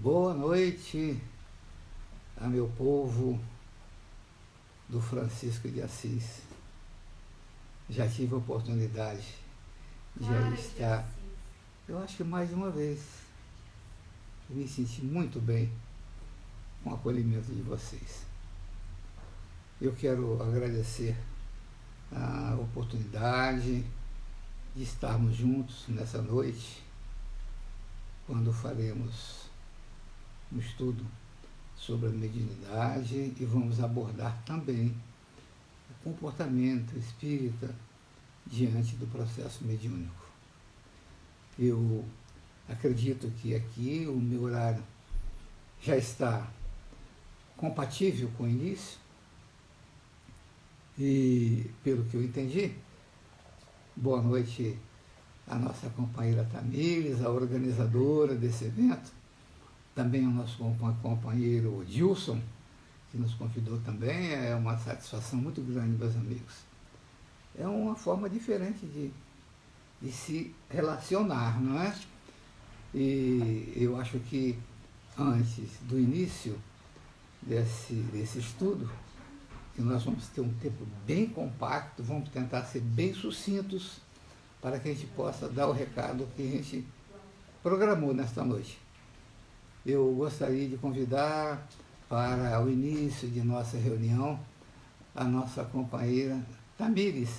Boa noite a meu povo do Francisco de Assis. Já tive a oportunidade de aí estar, eu acho que mais de uma vez. Eu me senti muito bem com o acolhimento de vocês. Eu quero agradecer a oportunidade de estarmos juntos nessa noite, quando faremos um estudo sobre a mediunidade e vamos abordar também o comportamento espírita diante do processo mediúnico. Eu acredito que aqui o meu horário já está compatível com o início e, pelo que eu entendi, boa noite à nossa companheira Tamires, a organizadora desse evento, também ao nosso companheiro Dilson, que nos convidou também. É uma satisfação muito grande, meus amigos. É uma forma diferente de se relacionar, não é? E eu acho que antes do início desse estudo, que nós vamos ter um tempo bem compacto, vamos tentar ser bem sucintos para que a gente possa dar o recado que a gente programou nesta noite. Eu gostaria de convidar para o início de nossa reunião a nossa companheira Tamires,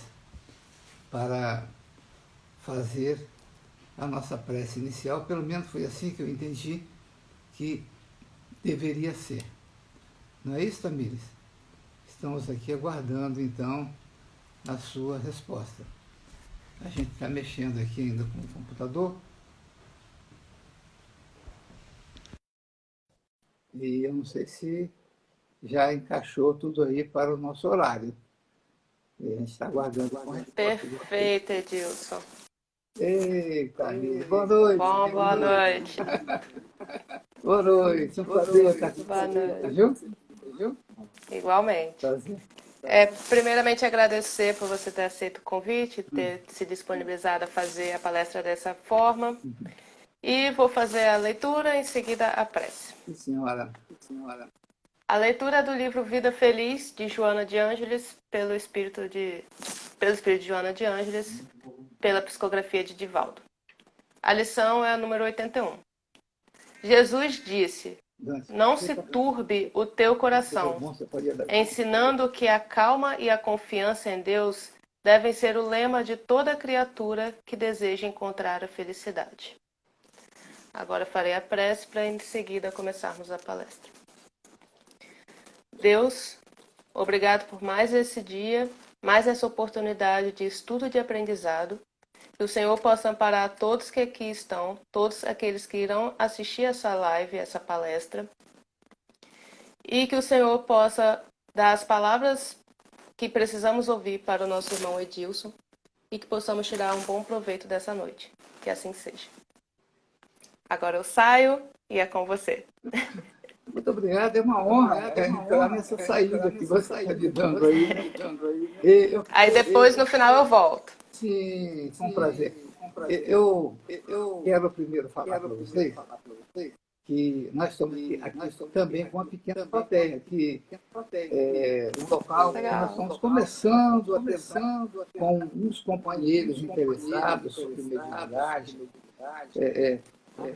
para fazer a nossa prece inicial. Pelo menos foi assim que eu entendi que deveria ser. Não é isso, Tamires? Estamos aqui aguardando, então, a sua resposta. A gente está mexendo aqui ainda com o computador e eu não sei se já encaixou tudo aí para o nosso horário. E a gente está aguardando a resposta de vocês. Perfeito, Edilson. Ei, Tamires, boa noite. Bom, boa noite. Boa noite, um prazer estar com Boa você, tá noite. viu? Igualmente. Prazer. Primeiramente, agradecer por você ter aceito o convite, ter se disponibilizado a fazer a palestra dessa forma. E vou fazer a leitura, em seguida a prece. Sim, senhora. A leitura do livro Vida Feliz, de Joana de Ângeles, pelo espírito de Joana de Ângeles, pela psicografia de Divaldo. A lição é a número 81. Jesus disse: não se turbe o teu coração, ensinando que a calma e a confiança em Deus devem ser o lema de toda criatura que deseja encontrar a felicidade. Agora farei a prece para em seguida começarmos a palestra. Deus, obrigado por mais esse dia, mais essa oportunidade de estudo e de aprendizado. Que o Senhor possa amparar todos que aqui estão, todos aqueles que irão assistir essa live, essa palestra. E que o Senhor possa dar as palavras que precisamos ouvir para o nosso irmão Edilson e que possamos tirar um bom proveito dessa noite. Que assim seja. Agora eu saio e é com você. Muito obrigado, é uma honra entrar nessa saída que você está me dando aí. Aí depois, no final, eu volto. Sim, com prazer. Eu quero primeiro falar para vocês que nós estamos aqui também com uma pequena plateia, que é um local que nós estamos começando a tentar, com uns companheiros interessados sobre mediunidade,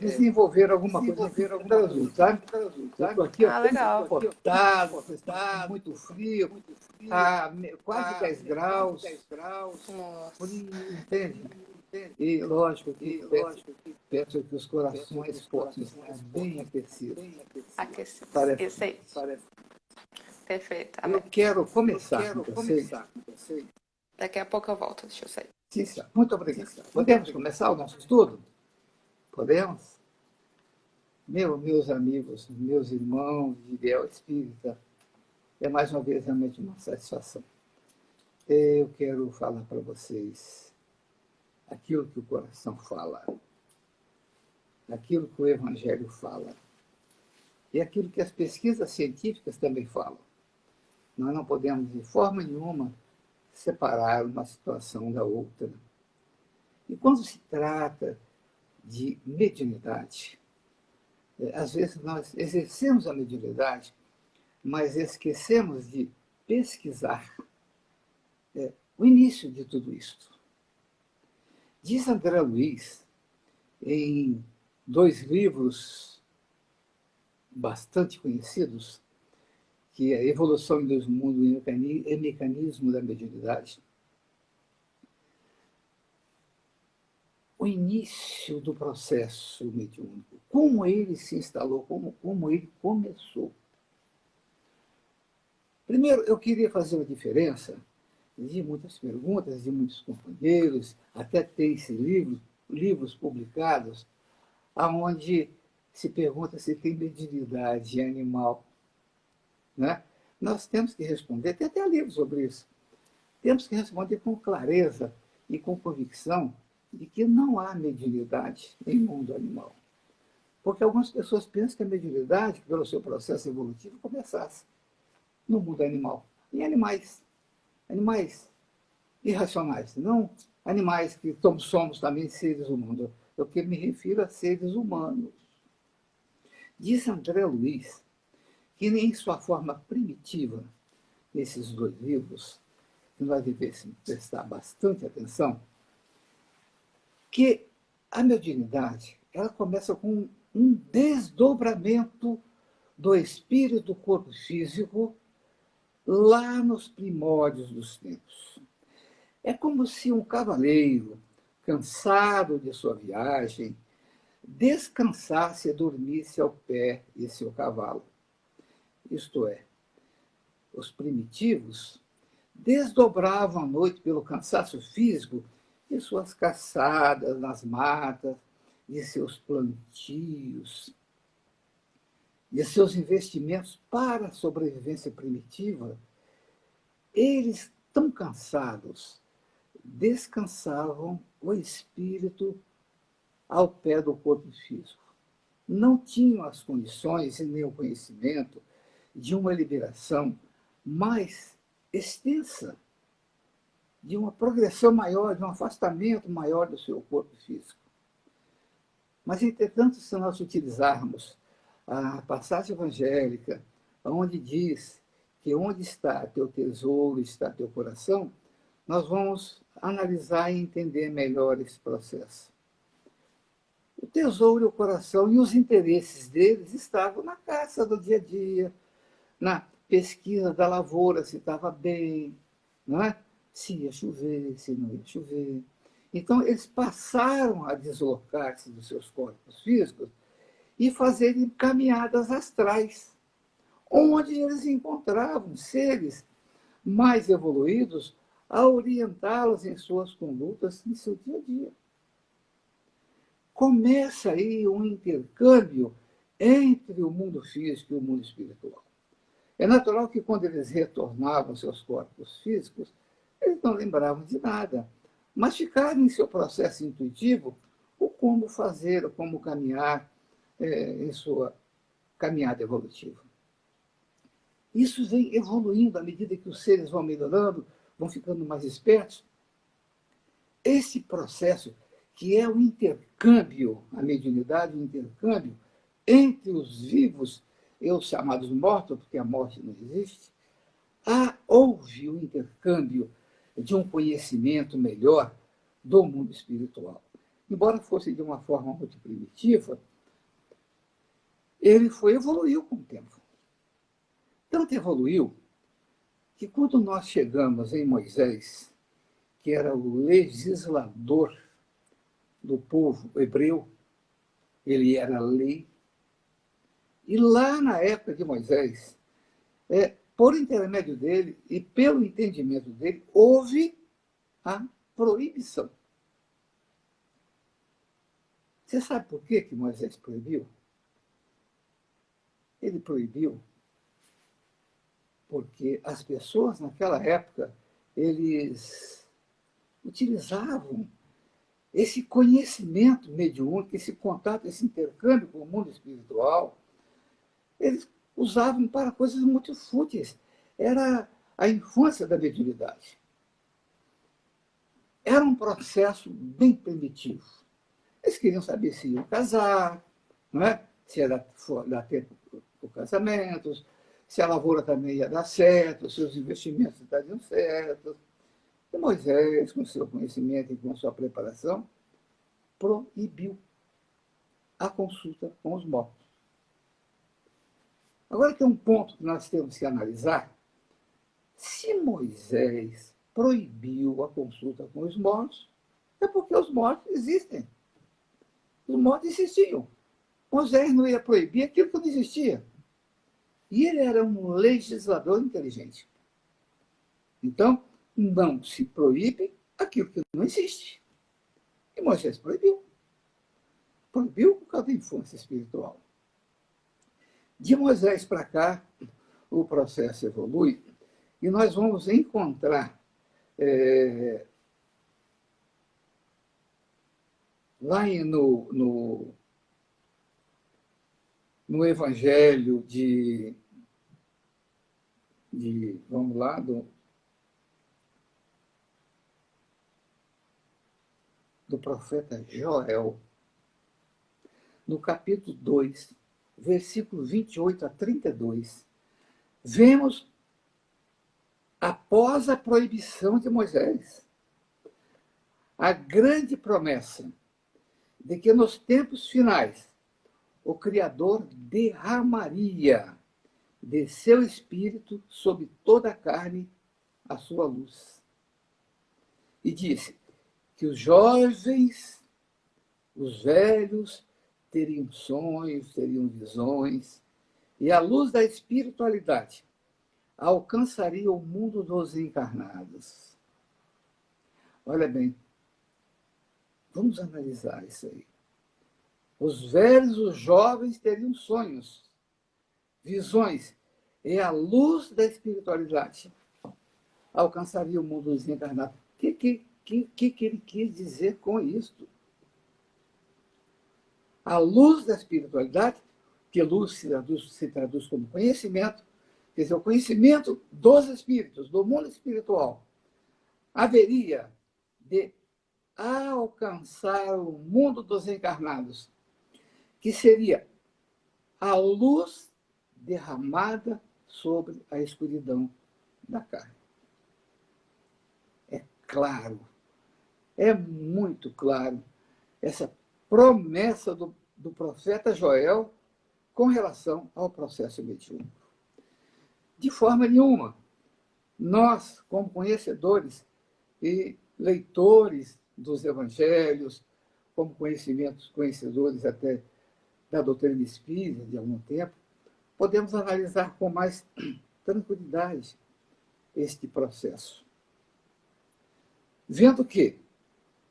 desenvolver alguma coisa aqui no Brasil, sabe? Eu estou aqui Legal. cortado, muito frio, a quase 10 graus, frio, entende? E lógico que peço que os corações possam estar bem aquecidos. Aquecido. Parece, Isso aí. Perfeito. eu Amém. quero começar com vocês. Daqui a pouco eu volto. Deixa eu sair. Cícia, muito obrigado. Podemos começar o nosso estudo? Podemos? Meus amigos, meus irmãos de ideal espírita, é mais uma vez realmente uma satisfação. Eu quero falar para vocês aquilo que o coração fala, aquilo que o Evangelho fala, e aquilo que as pesquisas científicas também falam. Nós não podemos, de forma nenhuma, separar uma situação da outra. E quando se trata de mediunidade, Às vezes nós exercemos a mediunidade, mas esquecemos de pesquisar o início de tudo isso. Diz André Luiz, em 2 livros bastante conhecidos, que é Evolução do Mundo e Mecanismo da Mediunidade, o início do processo mediúnico, como ele se instalou, como ele começou. Primeiro, eu queria fazer uma diferença de muitas perguntas, de muitos companheiros, até tem esse livros publicados, onde se pergunta se tem mediunidade animal. Né? Nós temos que responder, tem até livros sobre isso, temos que responder com clareza e com convicção de que não há mediunidade em mundo animal. Porque algumas pessoas pensam que a mediunidade, pelo seu processo evolutivo, começasse no mundo animal. Em animais irracionais, não animais que somos também seres humanos. Eu que me refiro a seres humanos. Diz André Luiz que em sua forma primitiva, nesses 2 livros, que nós devêssemos prestar bastante atenção, que a mediunidade ela começa com um desdobramento do espírito do corpo físico lá nos primórdios dos tempos. É como se um cavaleiro, cansado de sua viagem, descansasse e dormisse ao pé de seu cavalo. Isto é, os primitivos desdobravam à noite pelo cansaço físico de suas caçadas nas matas, de seus plantios, de seus investimentos para a sobrevivência primitiva. Eles, tão cansados, descansavam o espírito ao pé do corpo físico. Não tinham as condições e nem o conhecimento de uma liberação mais extensa, de uma progressão maior, de um afastamento maior do seu corpo físico. Mas, entretanto, se nós utilizarmos a passagem evangélica, onde diz que onde está teu tesouro, está teu coração, nós vamos analisar e entender melhor esse processo. O tesouro e o coração e os interesses deles estavam na caça do dia a dia, na pesquisa da lavoura, se estava bem, não é? Se ia chover, se não ia chover. Então, eles passaram a deslocar-se dos seus corpos físicos e fazerem caminhadas astrais, onde eles encontravam seres mais evoluídos a orientá-los em suas condutas em seu dia a dia. Começa aí um intercâmbio entre o mundo físico e o mundo espiritual. É natural que, quando eles retornavam aos seus corpos físicos, eles não lembravam de nada, mas ficaram em seu processo intuitivo o como fazer, o como caminhar em sua caminhada evolutiva. Isso vem evoluindo à medida que os seres vão melhorando, vão ficando mais espertos. Esse processo, que é o intercâmbio, a mediunidade, o intercâmbio entre os vivos e os chamados mortos, porque a morte não existe, houve o intercâmbio de um conhecimento melhor do mundo espiritual. Embora fosse de uma forma muito primitiva, ele evoluiu com o tempo. Tanto evoluiu que quando nós chegamos em Moisés, que era o legislador do povo hebreu, ele era a lei, e lá na época de Moisés, por intermédio dele e pelo entendimento dele, houve a proibição. Você sabe por que Moisés proibiu? Ele proibiu porque as pessoas naquela época, eles utilizavam esse conhecimento mediúnico, esse contato, esse intercâmbio com o mundo espiritual, eles usavam para coisas muito fúteis. Era a infância da mediunidade. Era um processo bem primitivo. Eles queriam saber se iam casar, não é? se ia dar tempo para casamentos, se a lavoura também ia dar certo, se os investimentos estariam certos. E Moisés, com seu conhecimento e com sua preparação, proibiu a consulta com os mortos. Agora tem um ponto que nós temos que analisar. Se Moisés proibiu a consulta com os mortos, é porque os mortos existem. Os mortos existiam. Moisés não ia proibir aquilo que não existia. E ele era um legislador inteligente. Então, não se proíbe aquilo que não existe. E Moisés proibiu. Proibiu por causa da infância espiritual. De Moisés para cá, o processo evolui e nós vamos encontrar lá no Evangelho vamos lá, do profeta Joel, no capítulo 2, versículo 28 a 32, vemos, após a proibição de Moisés, a grande promessa de que nos tempos finais o Criador derramaria de seu Espírito sobre toda a carne a sua luz. E disse que os jovens, os velhos, teriam sonhos, teriam visões, e a luz da espiritualidade alcançaria o mundo dos encarnados. Olha bem, vamos analisar isso aí. Os velhos, os jovens teriam sonhos, visões, e a luz da espiritualidade alcançaria o mundo dos encarnados. O que ele quis dizer com isso? A luz da espiritualidade, que luz se traduz como conhecimento, quer dizer, o conhecimento dos espíritos, do mundo espiritual, haveria de alcançar o mundo dos encarnados, que seria a luz derramada sobre a escuridão da carne. É claro, é muito claro essa promessa do profeta Joel com relação ao processo mediúnico. De forma nenhuma, nós, como conhecedores e leitores dos evangelhos, como conhecedores até da doutrina espírita de algum tempo, podemos analisar com mais tranquilidade este processo. Vendo que,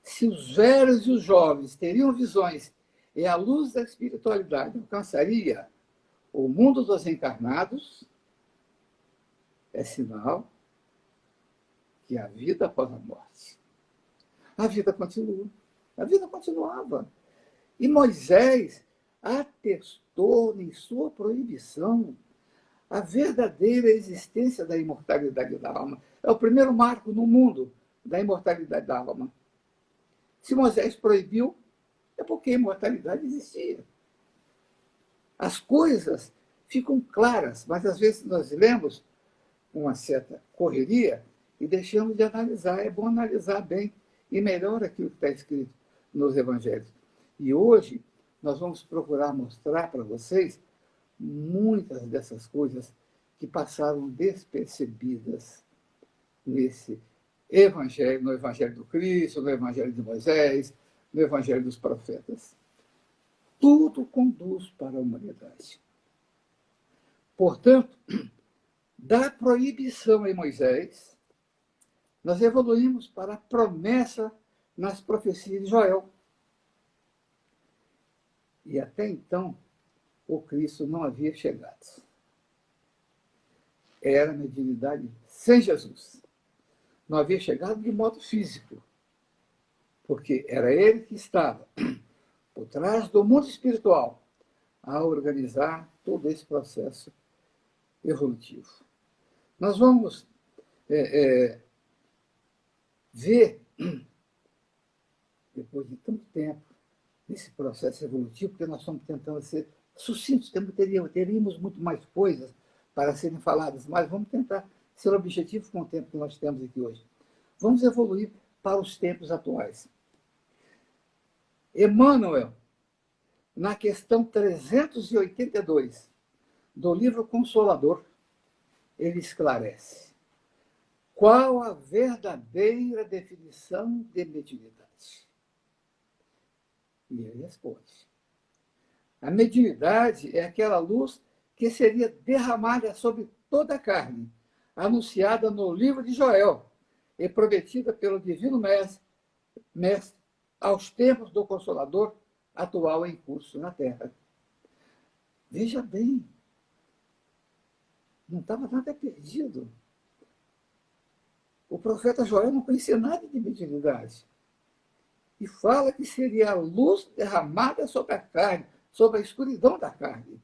se os velhos e os jovens teriam visões e a luz da espiritualidade alcançaria o mundo dos encarnados, é sinal que a vida após a morte. A vida continua. A vida continuava. E Moisés atestou em sua proibição a verdadeira existência da imortalidade da alma. É o primeiro marco no mundo da imortalidade da alma. Se Moisés proibiu, é porque a imortalidade existia. As coisas ficam claras, mas às vezes nós lemos com uma certa correria e deixamos de analisar. É bom analisar bem e melhor aquilo que está escrito nos evangelhos. E hoje nós vamos procurar mostrar para vocês muitas dessas coisas que passaram despercebidas nesse evangelho, no evangelho do Cristo, no evangelho de Moisés, no evangelho dos profetas. Tudo conduz para a humanidade. Portanto, da proibição em Moisés, nós evoluímos para a promessa nas profecias de Joel. E até então, o Cristo não havia chegado. Era a mediunidade sem Jesus. Não havia chegado de modo físico, porque era ele que estava por trás do mundo espiritual a organizar todo esse processo evolutivo. Nós vamos ver, depois de tanto tempo, nesse processo evolutivo, porque nós estamos tentando ser sucintos, teríamos muito mais coisas para serem faladas, mas vamos tentar ser objetivo com o tempo que nós temos aqui hoje. Vamos evoluir para os tempos atuais. Emmanuel, na questão 382 do livro Consolador, ele esclarece qual a verdadeira definição de mediunidade. E ele responde: a mediunidade é aquela luz que seria derramada sobre toda a carne, anunciada no livro de Joel e prometida pelo Divino Mestre aos tempos do Consolador atual em curso na Terra. Veja bem, não estava nada perdido. O profeta Joel não conhecia nada de mediunidade. E fala que seria a luz derramada sobre a carne, sobre a escuridão da carne.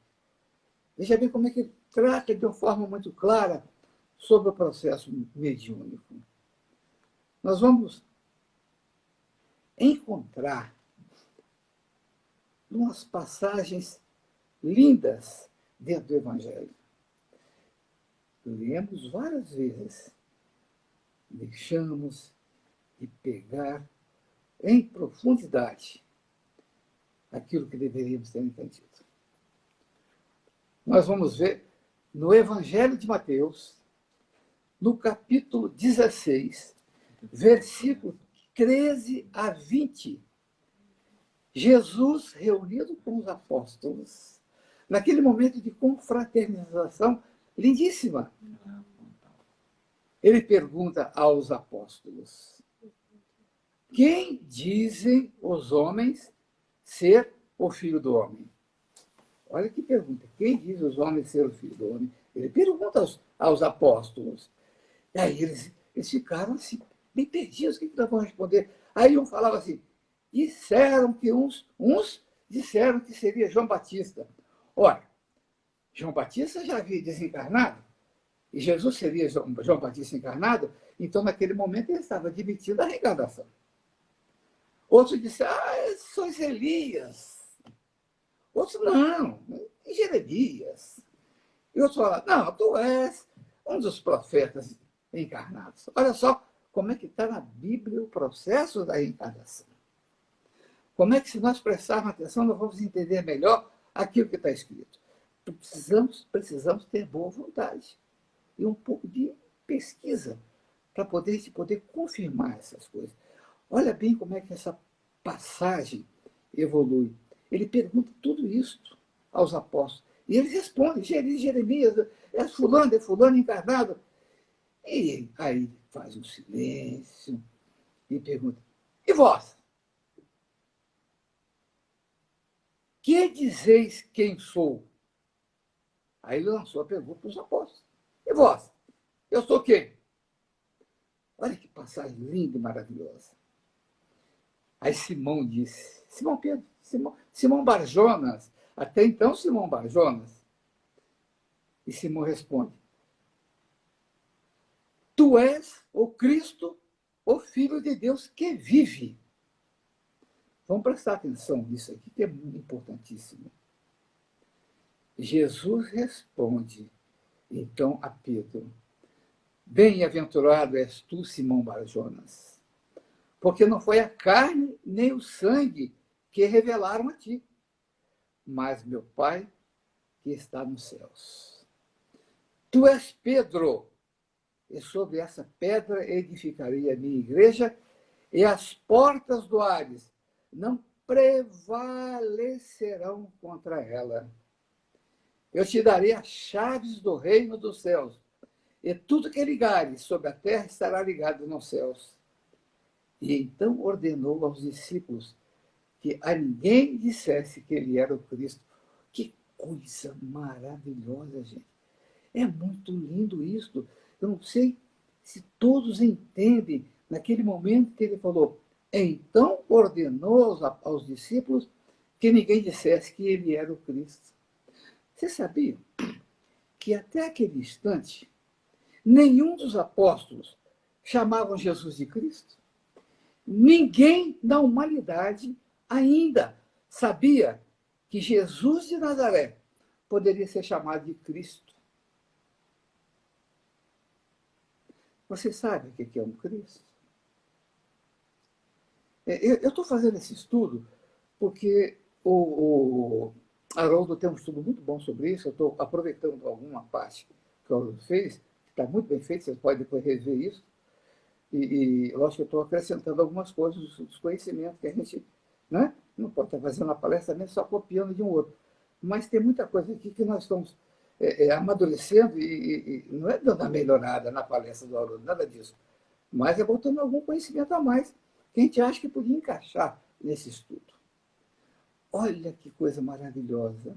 Veja bem como é que ele trata de uma forma muito clara sobre o processo mediúnico. Nós vamos encontrar umas passagens lindas dentro do Evangelho. Lemos várias vezes. Deixamos de pegar em profundidade aquilo que deveríamos ter entendido. Nós vamos ver no Evangelho de Mateus, no capítulo 16, versículo 13 a 20. Jesus reunido com os apóstolos, naquele momento de confraternização lindíssima. Ele pergunta aos apóstolos: quem dizem os homens ser o Filho do Homem? Olha que pergunta. Quem diz os homens ser o Filho do Homem? Ele pergunta aos apóstolos. E aí eles ficaram assim, bem perdidos. O que nós vamos responder? Aí um falava assim: disseram que uns disseram que seria João Batista. Ora, João Batista já havia desencarnado, e Jesus seria João Batista encarnado, então naquele momento ele estava admitindo a reencarnação. Outros disseram: sois Elias. Outros: não, Jeremias. E outros falaram: não, tu és um dos profetas encarnados. Olha só como é que está na Bíblia o processo da reencarnação. Como é que, se nós prestarmos atenção, nós vamos entender melhor aquilo que está escrito. Precisamos ter boa vontade e um pouco de pesquisa para poder confirmar essas coisas. Olha bem como é que essa passagem evolui. Ele pergunta tudo isso aos apóstolos. E eles respondem: Jeremias, é fulano encarnado. E aí faz um silêncio e pergunta: e vós? Que dizeis quem sou? Aí ele lançou a pergunta para os apóstolos: e vós? Eu sou quem? Olha que passagem linda e maravilhosa. Aí Simão disse, Simão Barjonas, até então Simão Barjonas. E Simão responde: tu és o Cristo, o Filho de Deus que vive. Vamos prestar atenção nisso aqui, que é muito importantíssimo. Jesus responde, então, a Pedro: bem-aventurado és tu, Simão Barjonas, porque não foi a carne nem o sangue que revelaram a ti, mas meu Pai que está nos céus. Tu és Pedro, e sobre essa pedra edificarei a minha igreja, e as portas do Hades não prevalecerão contra ela. Eu te darei as chaves do reino dos céus, e tudo que ligares sobre a terra estará ligado nos céus. E então ordenou aos discípulos que a ninguém dissesse que ele era o Cristo. Que coisa maravilhosa, gente. É muito lindo isso. Eu não sei se todos entendem, naquele momento que ele falou: então ordenou aos discípulos que ninguém dissesse que ele era o Cristo. Você sabia que até aquele instante nenhum dos apóstolos chamavam Jesus de Cristo? Ninguém da humanidade ainda sabia que Jesus de Nazaré poderia ser chamado de Cristo. Você sabe o que é um Cristo? Eu estou fazendo esse estudo porque o Haroldo tem um estudo muito bom sobre isso. Eu estou aproveitando alguma parte que o Haroldo fez, que está muito bem feito, você pode depois rever isso. Lógico que eu estou acrescentando algumas coisas dos conhecimentos que a gente, né, não pode estar fazendo uma palestra nem só copiando de um outro. Mas tem muita coisa aqui que nós estamos amadurecendo e não é dando uma melhorada na palestra do Haroldo, nada disso. Mas é botando algum conhecimento a mais que a gente acha que podia encaixar nesse estudo. Olha que coisa maravilhosa.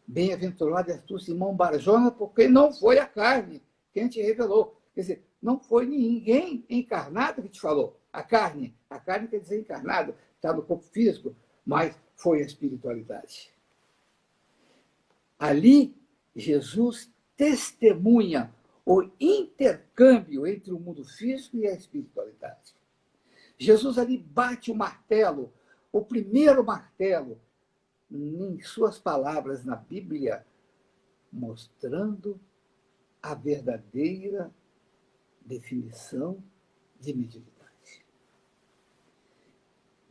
Bem-aventurado és tu, Simão Barjona, porque não foi a carne quem te revelou. Quer dizer, não foi ninguém encarnado que te falou. A carne quer dizer encarnado, está no corpo físico, mas foi a espiritualidade. Ali, Jesus testemunha o intercâmbio entre o mundo físico e a espiritualidade. Jesus ali bate o martelo, o primeiro martelo, em suas palavras na Bíblia, mostrando a verdadeira definição de mediunidade.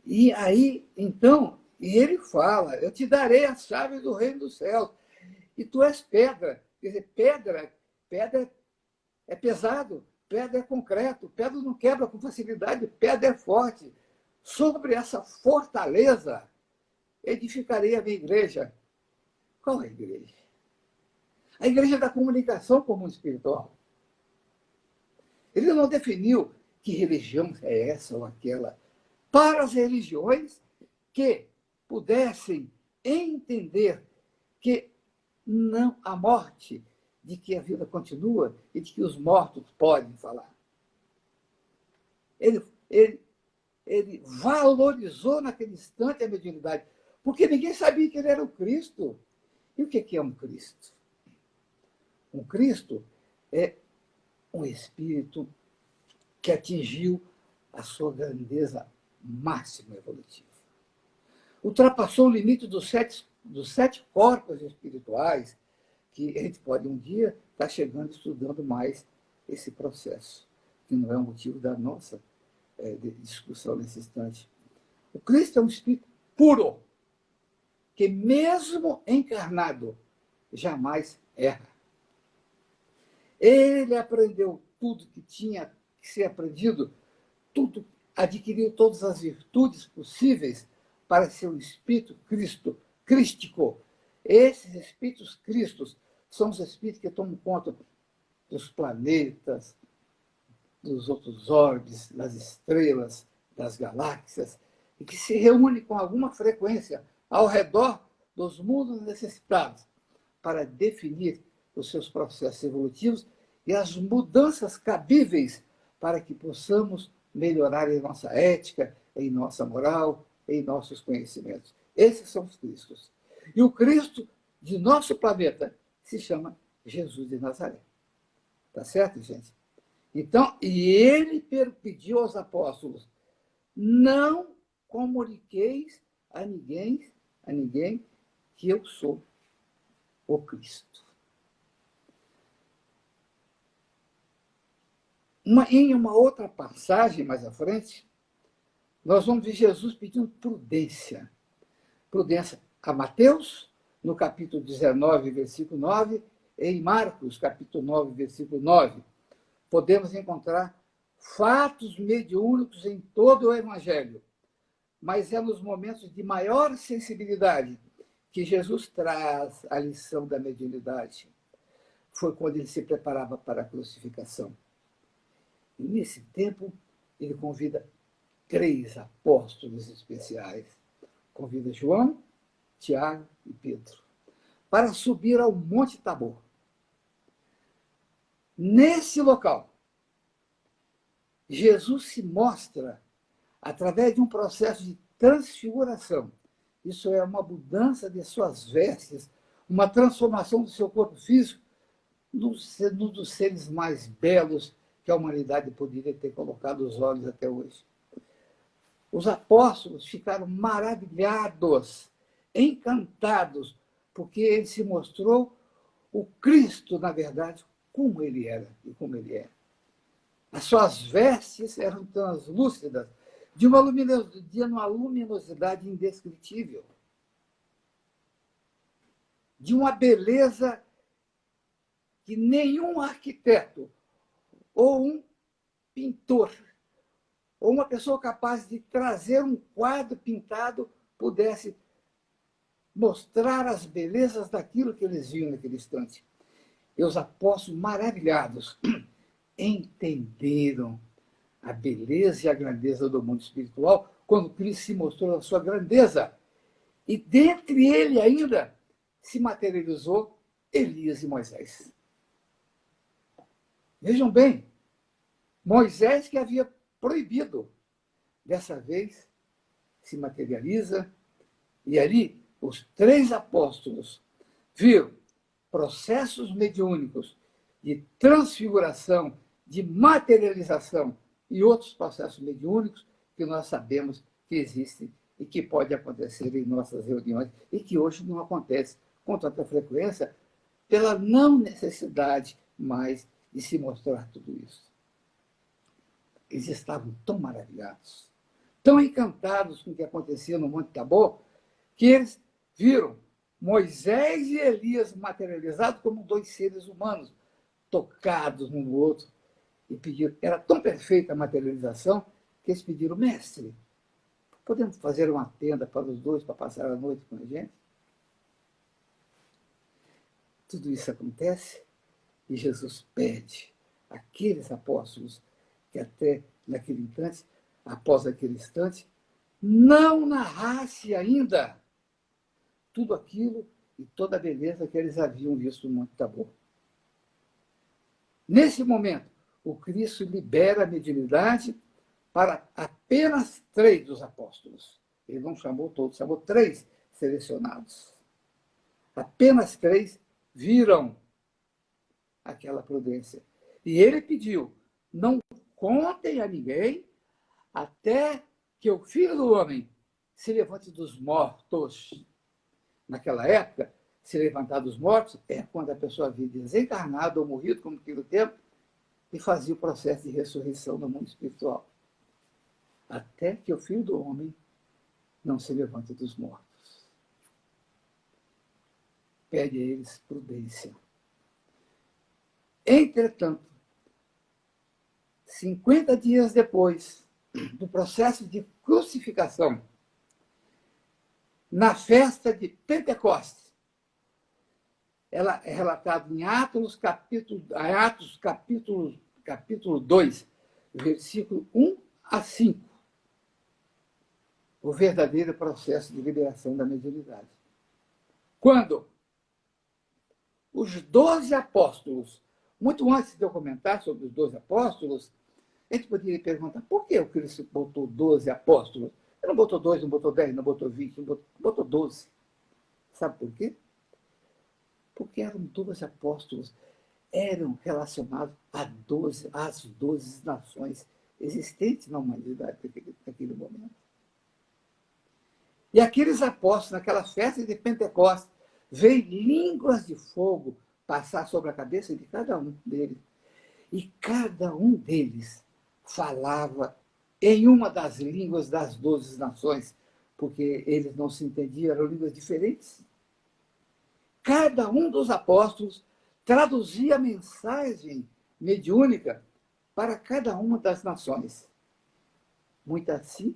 E aí, então, ele fala, eu te darei as chaves do reino dos céus, e tu és pedra. Quer dizer, pedra é pesado, pedra é concreto, pedra não quebra com facilidade, pedra é forte. Sobre essa fortaleza, edificarei a minha igreja. Qual é a igreja? A igreja da comunicação com o mundo espiritual. Ele não definiu que religião é essa ou aquela. Para as religiões que pudessem entender que não há morte, de que a vida continua e de que os mortos podem falar. Ele valorizou naquele instante a mediunidade, porque ninguém sabia que ele era o Cristo. E o que é um Cristo? Um Cristo é um espírito que atingiu a sua grandeza máxima evolutiva. Ultrapassou o limite dos sete corpos espirituais, que a gente pode um dia estar chegando estudando mais esse processo, que não é o motivo da nossa discussão nesse instante. O Cristo é um espírito puro, que mesmo encarnado, jamais erra. Ele aprendeu tudo que tinha que ser aprendido, tudo, adquiriu todas as virtudes possíveis para ser um espírito crístico. Esses espíritos cristos são os espíritos que tomam conta dos planetas, dos outros orbes, das estrelas, das galáxias, e que se reúnem com alguma frequência ao redor dos mundos necessitados para definir os seus processos evolutivos e as mudanças cabíveis para que possamos melhorar em nossa ética, em nossa moral, em nossos conhecimentos. Esses são os Cristos. E o Cristo de nosso planeta se chama Jesus de Nazaré. Tá certo, gente? Então, e ele pediu aos apóstolos, não comuniqueis a ninguém que eu sou o Cristo. Em uma outra passagem mais à frente, nós vamos ver Jesus pedindo prudência. Prudência a Mateus, no capítulo 19, versículo 9, e em Marcos, capítulo 9, versículo 9. Podemos encontrar fatos mediúnicos em todo o Evangelho, mas é nos momentos de maior sensibilidade que Jesus traz a lição da mediunidade. Foi quando ele se preparava para a crucificação. E nesse tempo, ele convida 3 apóstolos especiais. Convida João, Tiago e Pedro para subir ao Monte Tabor. Nesse local, Jesus se mostra através de um processo de transfiguração. Isso é uma mudança de suas vestes, uma transformação do seu corpo físico num dos seres mais belos que a humanidade poderia ter colocado os olhos até hoje. Os apóstolos ficaram maravilhados encantados, porque ele se mostrou o Cristo, na verdade, como ele era e como ele é. As suas vestes eram translúcidas, de uma luminosidade indescritível, de uma beleza que nenhum arquiteto ou um pintor ou uma pessoa capaz de trazer um quadro pintado pudesse mostrar as belezas daquilo que eles viam naquele instante. E os apóstolos, maravilhados, entenderam a beleza e a grandeza do mundo espiritual quando Cristo se mostrou a sua grandeza. E dentre ele ainda se materializou Elias e Moisés. Vejam bem, Moisés, que havia proibido, dessa vez se materializa, e ali os 3 apóstolos viram processos mediúnicos de transfiguração, de materialização e outros processos mediúnicos que nós sabemos que existem e que pode acontecer em nossas reuniões e que hoje não acontece com tanta frequência pela não necessidade mais de se mostrar tudo isso. Eles estavam tão maravilhados, tão encantados com o que acontecia no Monte Tabor, que eles viram Moisés e Elias materializados como 2 seres humanos, tocados um no outro, e pediram. Era tão perfeita a materialização que eles pediram: mestre, podemos fazer uma tenda para os 2 para passar a noite com a gente? Tudo isso acontece e Jesus pede àqueles apóstolos que até naquele instante, após aquele instante, não narrasse ainda tudo aquilo e toda a beleza que eles haviam visto no Monte Tabor. Nesse momento, o Cristo libera a mediunidade para apenas 3 dos apóstolos. Ele não chamou todos, chamou 3 selecionados. Apenas 3 viram aquela prudência. E ele pediu: não contem a ninguém até que o Filho do Homem se levante dos mortos. Naquela época, se levantar dos mortos é quando a pessoa havia desencarnado ou morrido, como naquele tempo, e fazia o processo de ressurreição no mundo espiritual. Até que o Filho do Homem não se levante dos mortos. Pede a eles prudência. Entretanto, 50 dias depois do processo de crucificação, na festa de Pentecostes, ela é relatada em Atos capítulo 2, versículo 1 a 5, o verdadeiro processo de liberação da mediunidade. Quando os 12 apóstolos, muito antes de eu comentar sobre os 12 apóstolos, a gente poderia perguntar: por que o Cristo botou 12 apóstolos? Ele não botou 2, não botou 10, não botou 20, não botou 12. Sabe por quê? Porque eram 12 apóstolos, eram relacionados às 12 nações existentes na humanidade naquele momento. E aqueles apóstolos, naquela festa de Pentecostes, veio línguas de fogo passar sobre a cabeça de cada um deles. E cada um deles falava em uma das línguas das 12 nações, porque eles não se entendiam, eram línguas diferentes. Cada um dos apóstolos traduzia a mensagem mediúnica para cada uma das nações. Muito assim,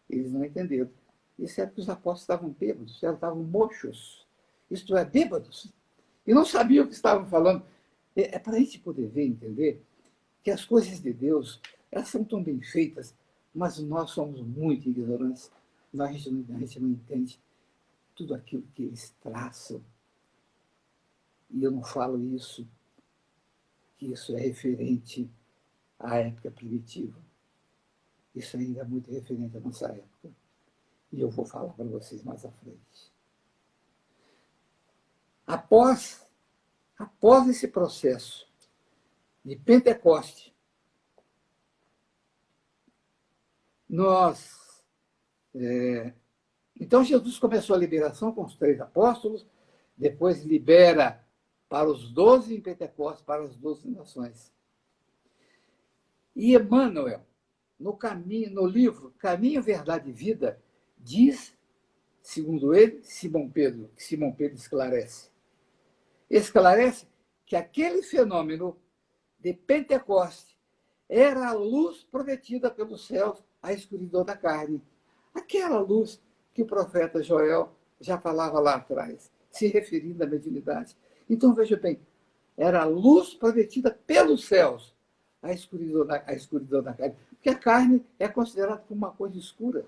eles não entenderam. Isso é porque os apóstolos estavam bêbados, eles estavam mochos, isto é, bêbados, e não sabiam o que estavam falando. É para a gente poder ver, entender, que as coisas de Deus, elas são tão bem feitas, mas nós somos muito ignorantes. A gente não entende tudo aquilo que eles traçam. E eu não falo isso, que isso é referente à época primitiva. Isso ainda é muito referente à nossa época. E eu vou falar para vocês mais à frente. Após esse processo de Pentecoste, Então, Jesus começou a liberação com os 3 apóstolos, depois libera para os 12 em Pentecostes, para as 12 nações. E Emmanuel, no livro Caminho, Verdade e Vida, diz, segundo ele, que Simão Pedro esclarece que aquele fenômeno de Pentecoste era a luz prometida pelos céus à escuridão da carne. Aquela luz que o profeta Joel já falava lá atrás, se referindo à mediunidade. Então, veja bem, era a luz prometida pelos céus à escuridão da carne. Porque a carne é considerada como uma coisa escura.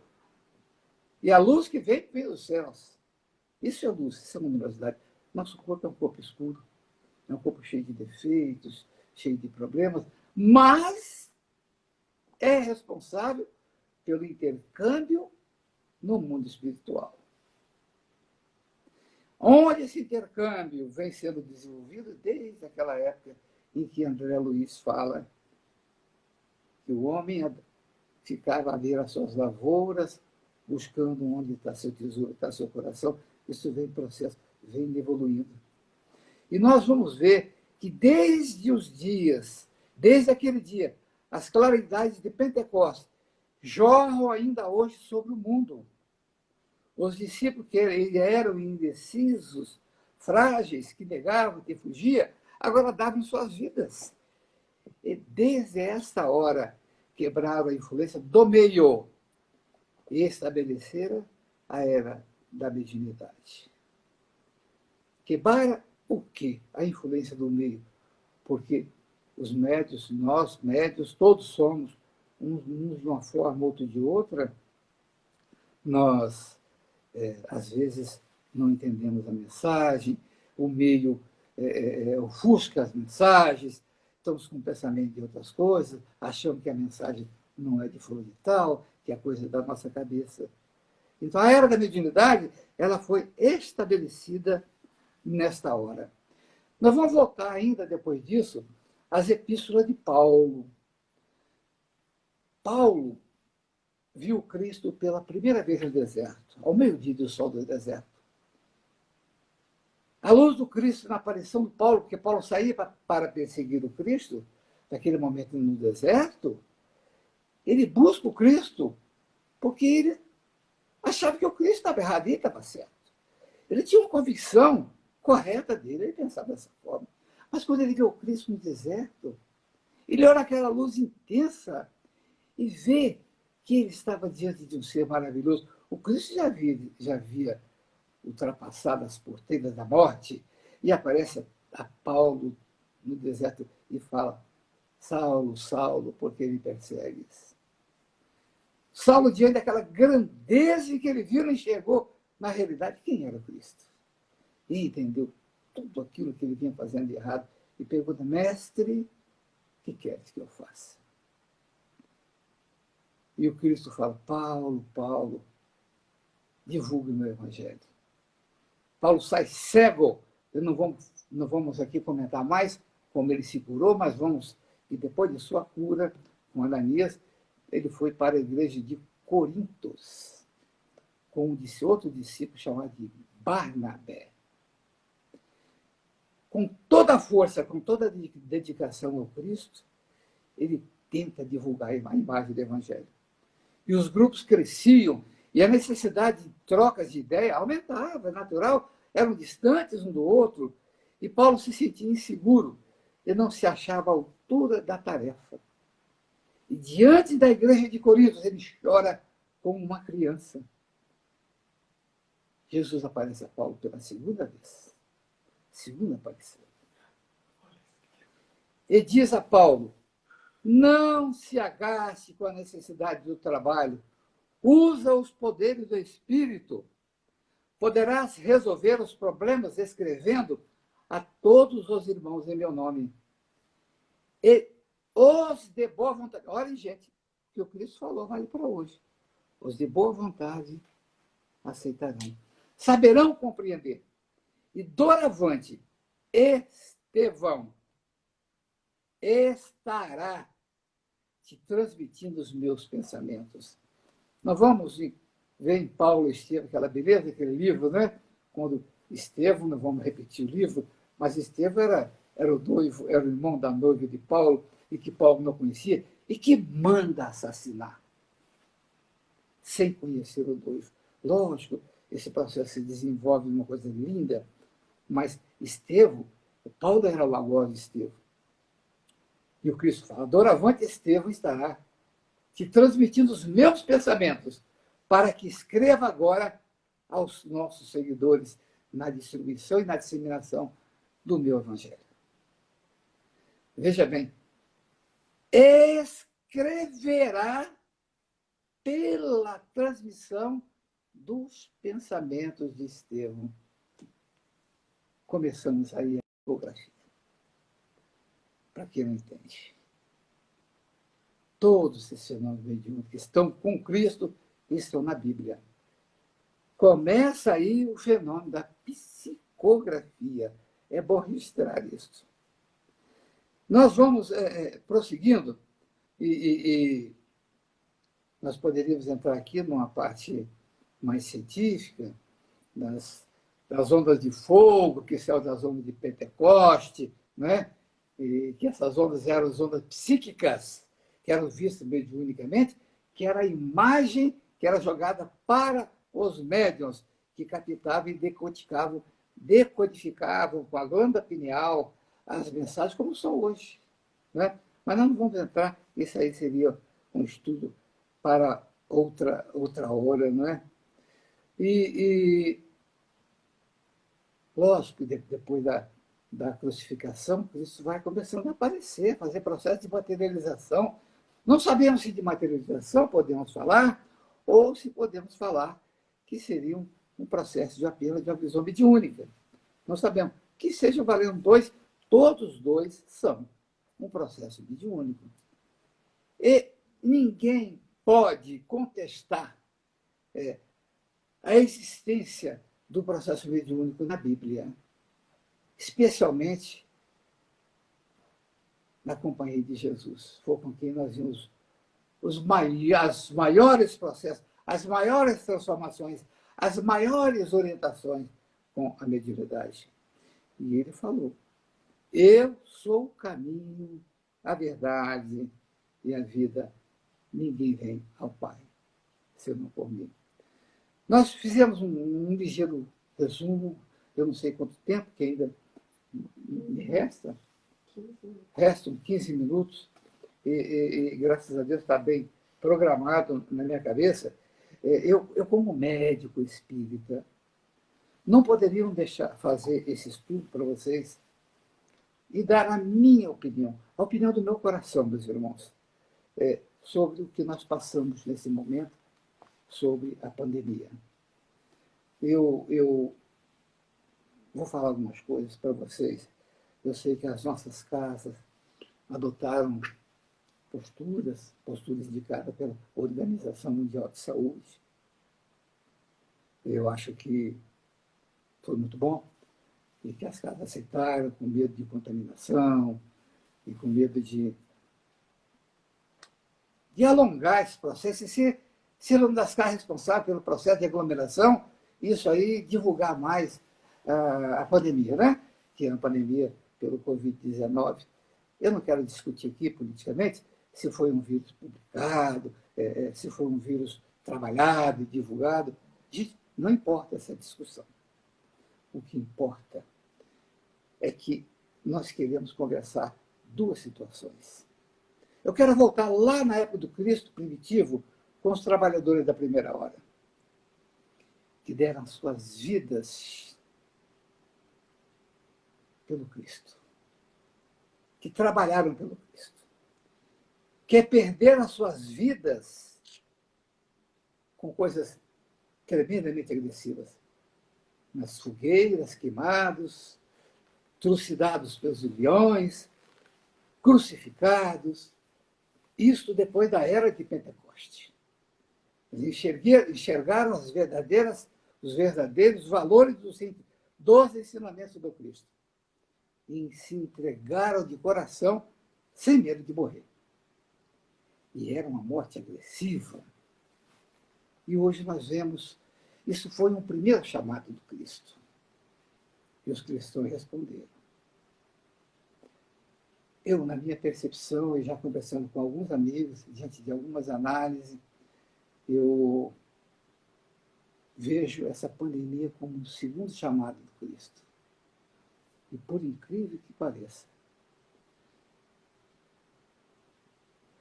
E a luz que vem dos céus. Isso é luz, isso é luminosidade. Nosso corpo é um corpo escuro, é um corpo cheio de defeitos, cheio de problemas, mas é responsável pelo intercâmbio no mundo espiritual. Onde esse intercâmbio vem sendo desenvolvido desde aquela época em que André Luiz fala que o homem ficava a ver as suas lavouras, buscando onde está seu tesouro, está seu coração. Isso vem em processo, vem evoluindo. E nós vamos ver que desde aquele dia, as claridades de Pentecostes jorram ainda hoje sobre o mundo. Os discípulos que eram indecisos, frágeis, que negavam, que fugiam, agora davam suas vidas. E desde esta hora quebraram a influência do meio e estabeleceram a era da mediunidade. Quebraram o quê? A influência do meio. Porque os médios, nós médios, todos somos, uns de uma forma, outros de outra, nós, às vezes, não entendemos a mensagem, o meio ofusca as mensagens, estamos com pensamento de outras coisas, achamos que a mensagem não é de fulano de tal, que é coisa da nossa cabeça. Então, a era da mediunidade, ela foi estabelecida nesta hora. Nós vamos voltar ainda, depois disso, às epístolas de Paulo. Paulo viu Cristo pela primeira vez no deserto, ao meio-dia do sol do deserto. A luz do Cristo na aparição de Paulo, porque Paulo saía para perseguir o Cristo, naquele momento no deserto, ele busca o Cristo porque ele achava que o Cristo estava errado e ele estava certo. Ele tinha uma convicção correta dele, ele pensava dessa forma. Mas quando ele vê o Cristo no deserto, ele olha aquela luz intensa e vê que ele estava diante de um ser maravilhoso. O Cristo já havia ultrapassado as porteiras da morte e aparece a Paulo no deserto e fala: Saulo, Saulo, por que me persegues? Saulo, diante daquela grandeza que ele viu, não enxergou, na realidade, quem era Cristo. E entendeu tudo aquilo que ele vinha fazendo de errado e pergunta: mestre, o que queres que eu faça? E o Cristo fala: Paulo, Paulo, divulgue o meu evangelho. Paulo sai cego. Não vamos aqui comentar mais como ele se curou, mas vamos, e depois de sua cura com Ananias, ele foi para a igreja de Corintos, com outro discípulo chamado de Barnabé. Com toda a força, com toda a dedicação ao Cristo, ele tenta divulgar a imagem do evangelho. E os grupos cresciam, e a necessidade de trocas de ideia aumentava, é natural, eram distantes um do outro, e Paulo se sentia inseguro, e não se achava à altura da tarefa. E diante da igreja de Corinto, ele chora como uma criança. Jesus aparece a Paulo pela segunda vez. Segunda aparição. E diz a Paulo: não se agaste com a necessidade do trabalho. Usa os poderes do Espírito. Poderás resolver os problemas escrevendo a todos os irmãos em meu nome. E os de boa vontade. Olha, gente, o que o Cristo falou vale para hoje. Os de boa vontade aceitarão. Saberão compreender. E doravante, Estevão estará te transmitindo os meus pensamentos. Nós vamos vem Paulo e Estevão, aquela beleza, aquele livro, né? Quando Estevão, não vamos repetir o livro, mas Estevão era o noivo, era o irmão da noiva de Paulo, e que Paulo não conhecia, e que manda assassinar, sem conhecer o noivo. Lógico, esse processo se desenvolve numa coisa linda, mas Estevão, o Paulo era o algoz de Estevão. E o Cristo fala, doravante Estevão estará te transmitindo os meus pensamentos, para que escreva agora aos nossos seguidores na distribuição e na disseminação do meu evangelho. Veja bem, escreverá pela transmissão dos pensamentos de Estevão. Começamos aí a tipografia. Para quem não entende. Todos esses fenômenos mediúnicos que estão com Cristo estão na Bíblia. Começa aí o fenômeno da psicografia. É bom registrar isso. Nós vamos prosseguindo e nós poderíamos entrar aqui numa parte mais científica, das ondas de fogo, que são das ondas de Pentecoste, né? E que essas ondas eram as ondas psíquicas, que eram vistas mediunicamente, que era a imagem que era jogada para os médiuns, que captavam e decodificavam com a glândula pineal as mensagens, como são hoje. Né? Mas não vamos entrar, isso aí seria um estudo para outra hora, não é? E lógico, depois da crucificação, isso vai começando a aparecer, fazer processo de materialização. Não sabemos se de materialização podemos falar, ou se podemos falar que seria um processo de apenas de uma visão mediúnica. Não sabemos. Que sejam valendo dois, todos dois são um processo mediúnico. E ninguém pode contestar a existência do processo mediúnico na Bíblia, especialmente na companhia de Jesus. Foi com quem nós vimos os maiores processos, as maiores transformações, as maiores orientações com a mediunidade. E ele falou, eu sou o caminho, a verdade e a vida. Ninguém vem ao Pai, senão por mim. Nós fizemos um ligeiro resumo, eu não sei quanto tempo, que ainda me resta. Restam 15 minutos, e graças a Deus está bem programado na minha cabeça. Eu, como médico espírita, não poderiam deixar fazer esse estudo para vocês e dar a minha opinião, a opinião do meu coração, meus irmãos, sobre o que nós passamos nesse momento, sobre a pandemia. Eu vou falar algumas coisas para vocês. Eu sei que as nossas casas adotaram posturas indicadas pela Organização Mundial de Saúde. Eu acho que foi muito bom e que as casas aceitaram com medo de contaminação e com medo de alongar esse processo e ser uma das casas responsáveis pelo processo de aglomeração, isso aí divulgar mais a pandemia, né? Que é uma pandemia pelo Covid-19. Eu não quero discutir aqui politicamente se foi um vírus publicado, se foi um vírus trabalhado e divulgado. Não importa essa discussão. O que importa é que nós queremos conversar duas situações. Eu quero voltar lá na época do Cristo primitivo com os trabalhadores da primeira hora, que deram suas vidas pelo Cristo, que trabalharam pelo Cristo, que perderam as suas vidas com coisas tremendamente agressivas, nas fogueiras, queimados, trucidados pelos leões, crucificados, isto depois da era de Pentecoste. Eles enxergaram os verdadeiros valores dos ensinamentos do Cristo e se entregaram de coração sem medo de morrer. E era uma morte agressiva. E hoje nós vemos, isso foi um primeiro chamado do Cristo. E os cristãos responderam. Eu, na minha percepção, e já conversando com alguns amigos, diante de algumas análises, eu vejo essa pandemia como um segundo chamado do Cristo. E por incrível que pareça,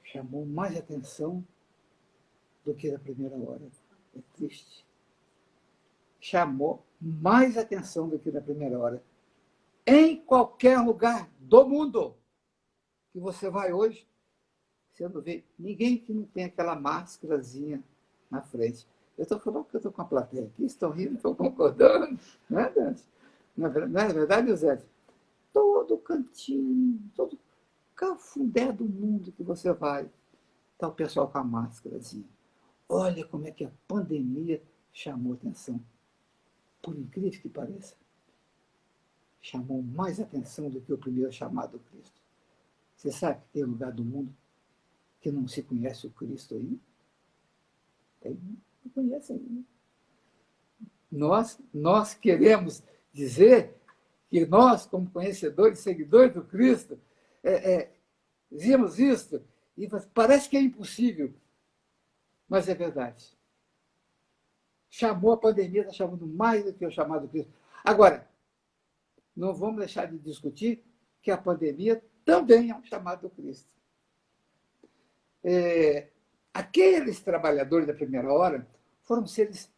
chamou mais atenção do que na primeira hora. É triste. Chamou mais atenção do que na primeira hora. Em qualquer lugar do mundo que você vai hoje, você não vê ninguém que não tem aquela máscarazinha na frente. Eu estou falando porque eu estou com a plateia aqui, estão rindo, estão concordando. Não é verdade? Não é verdade, José? Todo cantinho, todo cafundé do mundo que você vai, está o pessoal com a máscarazinha. Olha como é que a pandemia chamou atenção. Por incrível que pareça, chamou mais atenção do que o primeiro chamado do Cristo. Você sabe que tem lugar do mundo que não se conhece o Cristo aí? Tem, não conhece ainda. Nós queremos dizer que nós, como conhecedores, seguidores do Cristo, vimos isso e parece que é impossível, mas é verdade. Chamou a pandemia, está chamando mais do que o chamado Cristo. Agora, não vamos deixar de discutir que a pandemia também é um chamado do Cristo. Aqueles trabalhadores da primeira hora foram seres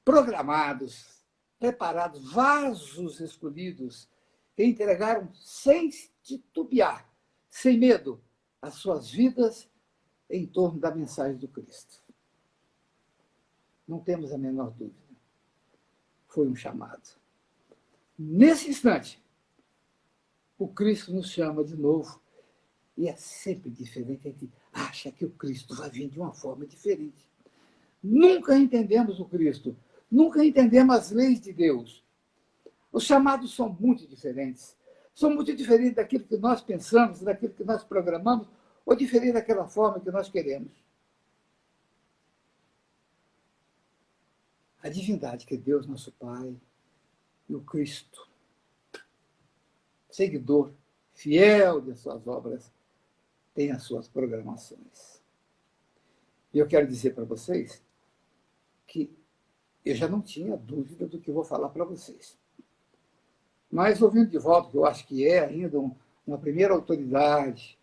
programados, preparados, vasos escolhidos, que entregaram sem titubear, sem medo, as suas vidas em torno da mensagem do Cristo. Não temos a menor dúvida. Foi um chamado. Nesse instante, o Cristo nos chama de novo. E é sempre diferente. A gente acha que o Cristo vai vir de uma forma diferente. Nunca entendemos o Cristo. Nunca entendemos as leis de Deus. Os chamados são muito diferentes. São muito diferentes daquilo que nós pensamos, daquilo que nós programamos, ou diferente daquela forma que nós queremos. A divindade que é Deus, nosso Pai, e o Cristo, seguidor, fiel de suas obras, tem as suas programações. E eu quero dizer para vocês que eu já não tinha dúvida do que eu vou falar para vocês. Mas, ouvindo de volta, que eu acho que é ainda uma primeira autoridade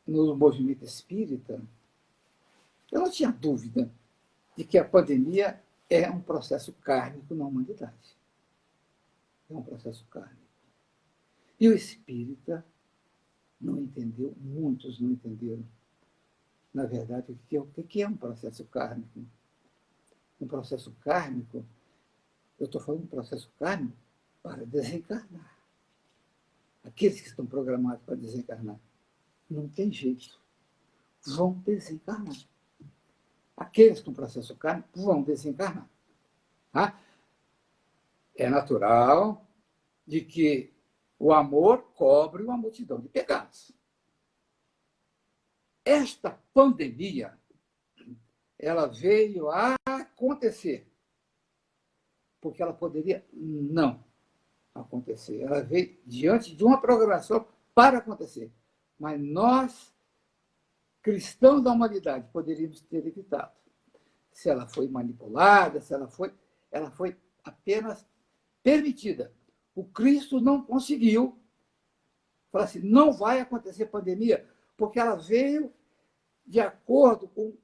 no movimento espírita, eu não tinha dúvida de que a pandemia é um processo kármico na humanidade. É um processo kármico. E o espírita não entendeu, muitos não entenderam, na verdade, o que é um processo kármico. Um processo kármico, eu estou falando de um processo kármico para desencarnar. Aqueles que estão programados para desencarnar, não tem jeito, vão desencarnar. Aqueles com processo kármico vão desencarnar. Tá? É natural de que o amor cobre uma multidão de pecados. Esta pandemia, ela veio a acontecer, porque ela poderia não acontecer. Ela veio diante de uma programação para acontecer. Mas nós, cristãos da humanidade, poderíamos ter evitado. Se ela foi manipulada, se ela foi apenas permitida. O Cristo não conseguiu falar assim, não vai acontecer pandemia, porque ela veio de acordo com o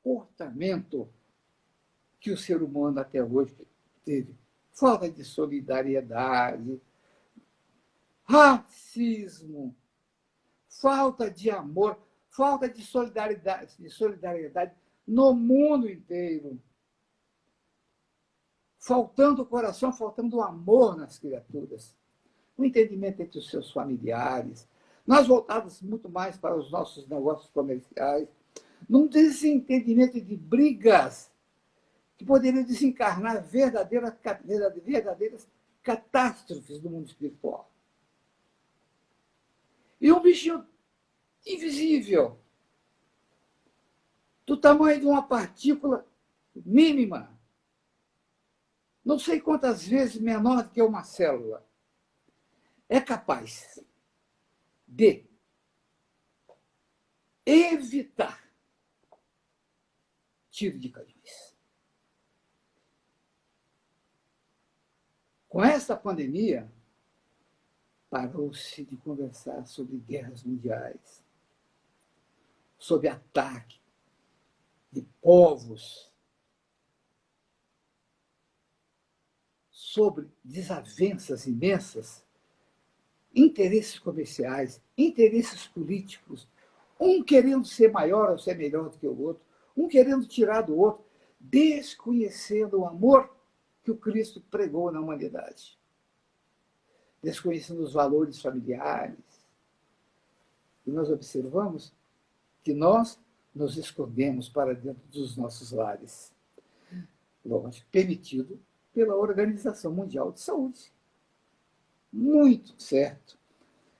comportamento que o ser humano até hoje teve. Falta de solidariedade, racismo, falta de amor, falta de solidariedade no mundo inteiro. Faltando o coração, faltando o amor nas criaturas. O entendimento entre os seus familiares. Nós voltávamos muito mais para os nossos negócios comerciais. Num desentendimento de brigas que poderiam desencarnar verdadeiras catástrofes do mundo espiritual. E um bichinho invisível do tamanho de uma partícula mínima, não sei quantas vezes menor do que uma célula, é capaz de evitar tiro de canhões. Com essa pandemia, parou-se de conversar sobre guerras mundiais, sobre ataque de povos, sobre desavenças imensas, interesses comerciais, interesses políticos, um querendo ser maior ou ser melhor do que o outro, um querendo tirar do outro, desconhecendo o amor que o Cristo pregou na humanidade, desconhecendo os valores familiares. E nós observamos que nós nos escondemos para dentro dos nossos lares. Lógico, permitido pela Organização Mundial de Saúde. Muito certo.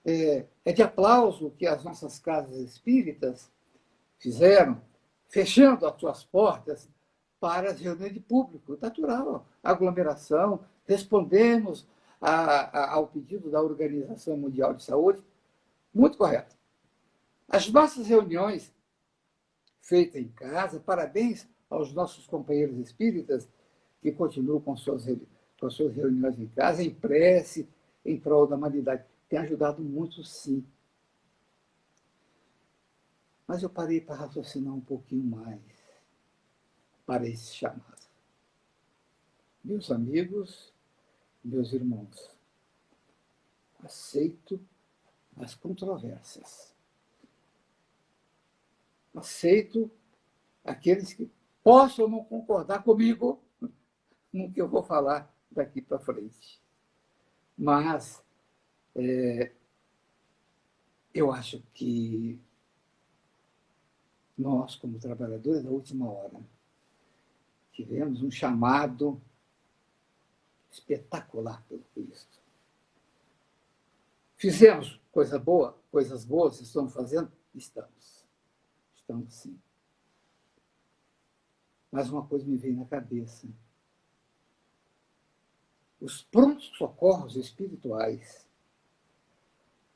É de aplauso que as nossas casas espíritas fizeram, fechando as suas portas para as reuniões de público. Natural, aglomeração, respondemos ao pedido da Organização Mundial de Saúde, muito correto. As nossas reuniões feitas em casa, parabéns aos nossos companheiros espíritas que continuam com suas reuniões em casa, em prece, em prol da humanidade. Tem ajudado muito, sim. Mas eu parei para raciocinar um pouquinho mais para esse chamado. Meus amigos, meus irmãos, aceito as controvérsias. Aceito aqueles que possam não concordar comigo no que eu vou falar daqui para frente. Mas eu acho que nós, como trabalhadores da última hora, tivemos um chamado espetacular pelo Cristo. Fizemos coisas boas, estamos fazendo? Estamos. Estamos sim. Mas uma coisa me veio na cabeça. Os prontos-socorros espirituais,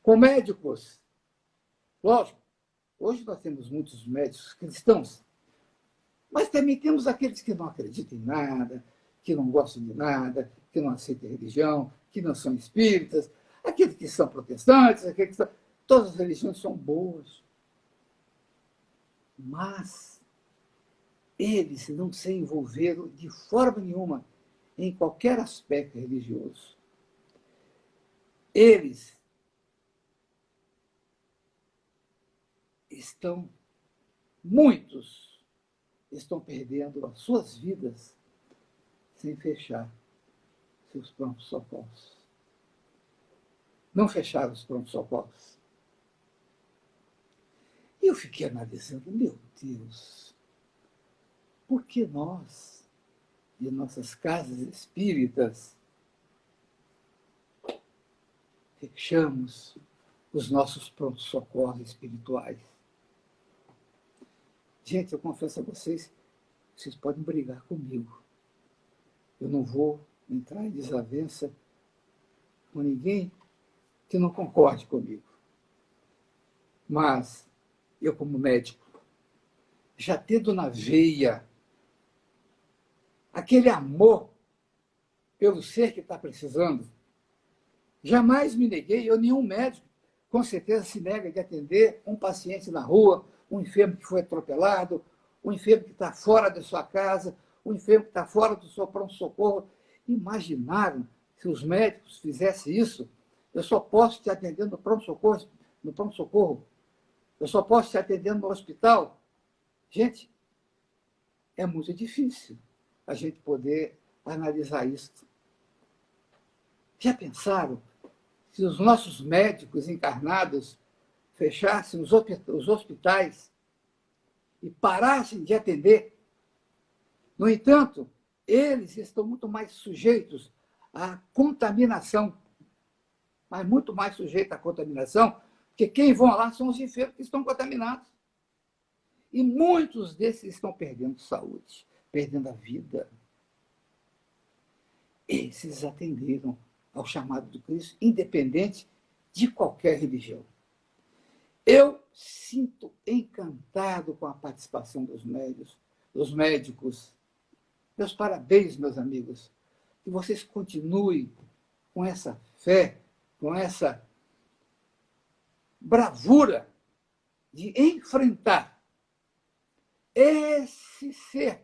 com médicos, lógico, hoje nós temos muitos médicos cristãos, mas também temos aqueles que não acreditam em nada, que não gostam de nada, que não aceitam religião, que não são espíritas, aqueles que são protestantes, aqueles que são... Todas as religiões são boas. Mas eles não se envolveram de forma nenhuma em qualquer aspecto religioso. Eles muitos estão perdendo as suas vidas sem fechar seus prontos-socorros. Não fecharam os prontos-socorros. E eu fiquei analisando, meu Deus, por que nós, de nossas casas espíritas, fechamos os nossos prontos-socorros espirituais? Gente, eu confesso a vocês, vocês podem brigar comigo. Eu não vou entrar em desavença com ninguém que não concorde comigo. Mas eu, como médico, já tendo na veia aquele amor pelo ser que está precisando, jamais me neguei, nenhum médico, com certeza, se nega de atender um paciente na rua, um enfermo que foi atropelado, um enfermo que está fora da sua casa, um enfermo que está fora do seu pronto-socorro. Imaginaram se os médicos fizessem isso? Eu só posso te atender no pronto-socorro, eu só posso te atender no hospital. Gente, é muito difícil a gente poder analisar isso. Já pensaram se os nossos médicos encarnados fechassem os hospitais e parassem de atender? No entanto, eles estão muito mais sujeitos à contaminação, mas muito mais sujeitos à contaminação, porque quem vão lá são os enfermos que estão contaminados. E muitos desses estão perdendo saúde, perdendo a vida. Esses atenderam ao chamado do Cristo, independente de qualquer religião. Eu sinto encantado com a participação dos médicos. Meus parabéns, meus amigos. Que vocês continuem com essa fé, com essa bravura de enfrentar esse ser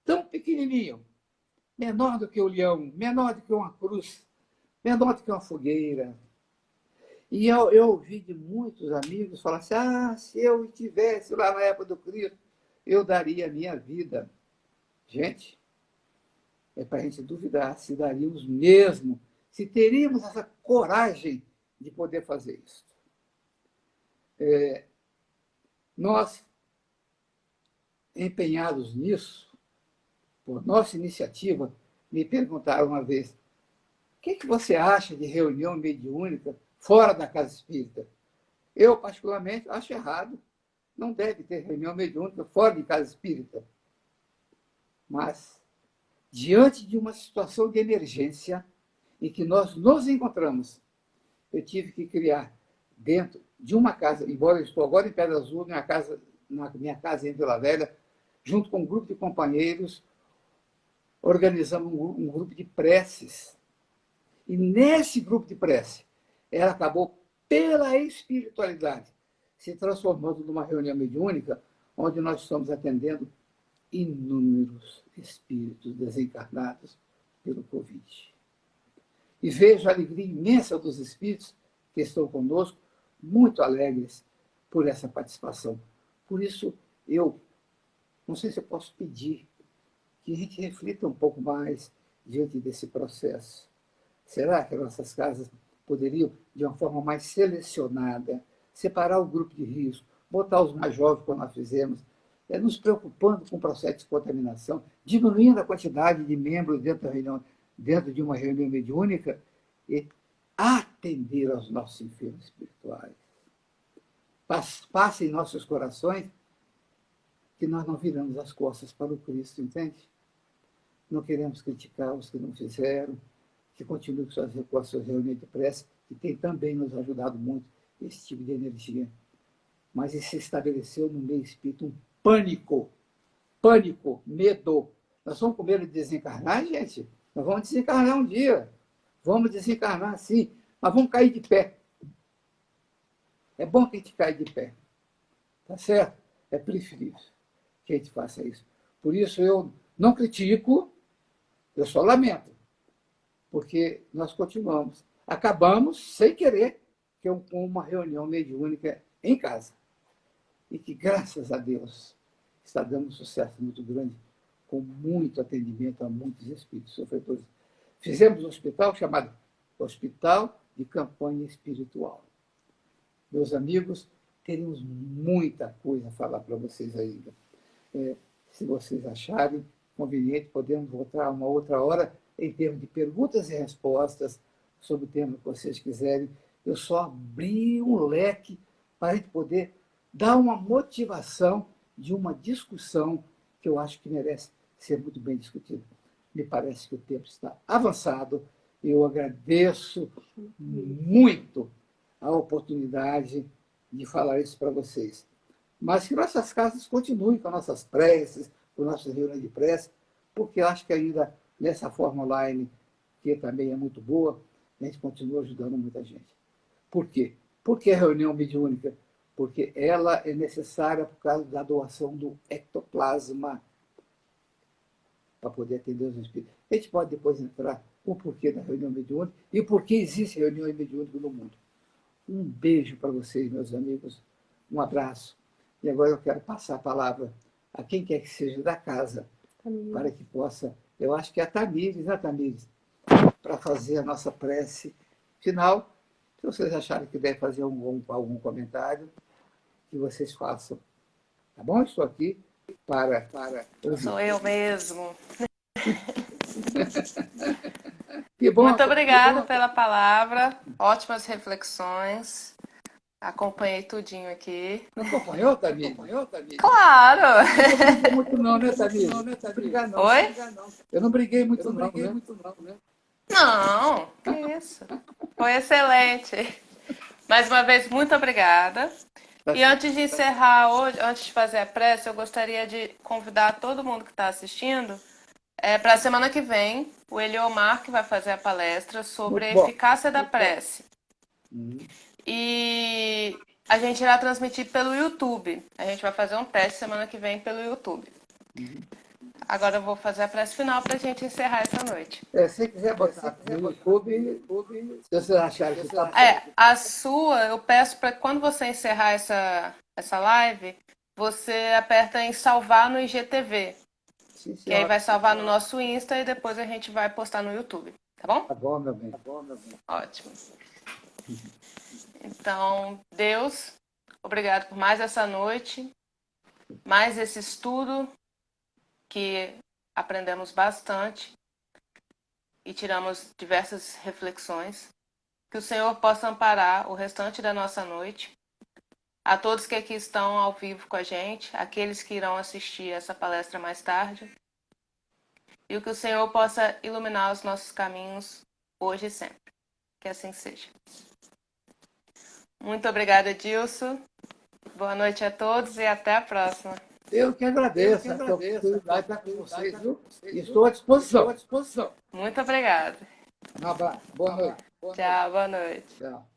tão pequenininho, menor do que o leão, menor do que uma cruz, menor do que uma fogueira. E eu ouvi de muitos amigos falar assim, se eu estivesse lá na época do Cristo, eu daria a minha vida. Gente, é para a gente duvidar se daríamos mesmo, se teríamos essa coragem de poder fazer isso. Nós, empenhados nisso, por nossa iniciativa, me perguntaram uma vez, o que você acha de reunião mediúnica fora da casa espírita? Eu, particularmente, acho errado. Não deve ter reunião mediúnica fora de casa espírita. Mas, diante de uma situação de emergência em que nós nos encontramos, eu tive que criar dentro de uma casa, embora eu estou agora em Pedra Azul, na minha casa em Vila Velha, junto com um grupo de companheiros, organizamos um grupo de preces. E nesse grupo de prece, ela acabou, pela espiritualidade, se transformando numa reunião mediúnica, onde nós estamos atendendo inúmeros espíritos desencarnados pelo Covid. E vejo a alegria imensa dos espíritos que estão conosco, muito alegres por essa participação. Por isso, eu não sei se eu posso pedir que a gente reflita um pouco mais diante desse processo. Será que nossas casas poderiam, de uma forma mais selecionada, separar o grupo de risco, botar os mais jovens, como nós fizemos, nos preocupando com o processo de contaminação, diminuindo a quantidade de membros dentro de uma reunião mediúnica e atender aos nossos enfermos espirituais. Passe em nossos corações que nós não viramos as costas para o Cristo, entende? Não queremos criticar os que não fizeram, que continuem com as suas reuniões de prece, que tem também nos ajudado muito esse tipo de energia. Mas se estabeleceu no meio espírita um pânico, medo. Nós vamos com medo de desencarnar, gente? Nós vamos desencarnar um dia. Vamos desencarnar, sim, mas vamos cair de pé. É bom que a gente caia de pé. Tá certo? É preferível que a gente faça isso. Por isso eu não critico, eu só lamento. Porque nós continuamos. Acabamos, sem querer, com uma reunião mediúnica em casa. E que, graças a Deus, está dando um sucesso muito grande, com muito atendimento a muitos espíritos sofredores. Fizemos um hospital chamado Hospital de Campanha Espiritual. Meus amigos, teremos muita coisa a falar para vocês ainda. Se vocês acharem conveniente, podemos voltar uma outra hora em termos de perguntas e respostas sobre o tema que vocês quiserem. Eu só abri um leque para a gente poder dar uma motivação de uma discussão que eu acho que merece ser muito bem discutida. Me parece que o tempo está avançado. Eu agradeço muito a oportunidade de falar isso para vocês. Mas que nossas casas continuem com nossas preces, com nossas reuniões de prece, porque eu acho que ainda nessa forma online, que também é muito boa, a gente continua ajudando muita gente. Por quê? Por que a reunião mediúnica? Porque ela é necessária por causa da doação do ectoplasma para poder atender os espíritos. A gente pode depois entrar o porquê da reunião mediúnica e o porquê existe reunião mediúnica no mundo. Um beijo para vocês, meus amigos. Um abraço. E agora eu quero passar a palavra a quem quer que seja da casa, para que possa, eu acho que é a Tamires, né, Tamires? Para fazer a nossa prece final. Se vocês acharem que deve fazer algum comentário, que vocês façam. Tá bom? Estou aqui para ouvir. Sou eu mesmo. Que bom, Muito obrigada pela palavra, ótimas reflexões. Acompanhei tudinho aqui. Acompanhou, Tamires? Acompanhou, Tamires? Claro! Eu não briguei muito não, né, Tamires? Não brigar não. Oi? Eu não briguei muito não, né? Não, que isso. Foi excelente. Mais uma vez, muito obrigada. Tá E certo. antes de encerrar hoje, antes de fazer a prece, eu gostaria de convidar todo mundo que está assistindo para a semana que vem, o Eliomar que vai fazer a palestra sobre Muito a bom. eficácia da prece. Uhum. E a gente irá transmitir pelo YouTube. A gente vai fazer um teste semana que vem pelo YouTube. Agora eu vou fazer a prece final para a gente encerrar essa noite. Se quiser botar no YouTube, se vocês acharem que está bom. A sua, eu peço para quando você encerrar essa live, você aperta em salvar no IGTV. Sim, Que aí senhora. vai salvar no nosso Insta e depois a gente vai postar no YouTube. Tá bom? Tá bom, meu bem. Ótimo. Então, Deus, obrigado por mais essa noite, mais esse estudo que aprendemos bastante e tiramos diversas reflexões. Que o Senhor possa amparar o restante da nossa noite. A todos que aqui estão ao vivo com a gente, aqueles que irão assistir essa palestra mais tarde. E que o Senhor possa iluminar os nossos caminhos hoje e sempre. Que assim seja. Muito obrigada, Dilson. Boa noite a todos e até a próxima. Eu que agradeço a oportunidade de estar com vocês, viu? E estou à disposição. Muito obrigada. Um abraço. Boa noite. Tchau, boa noite. Tchau.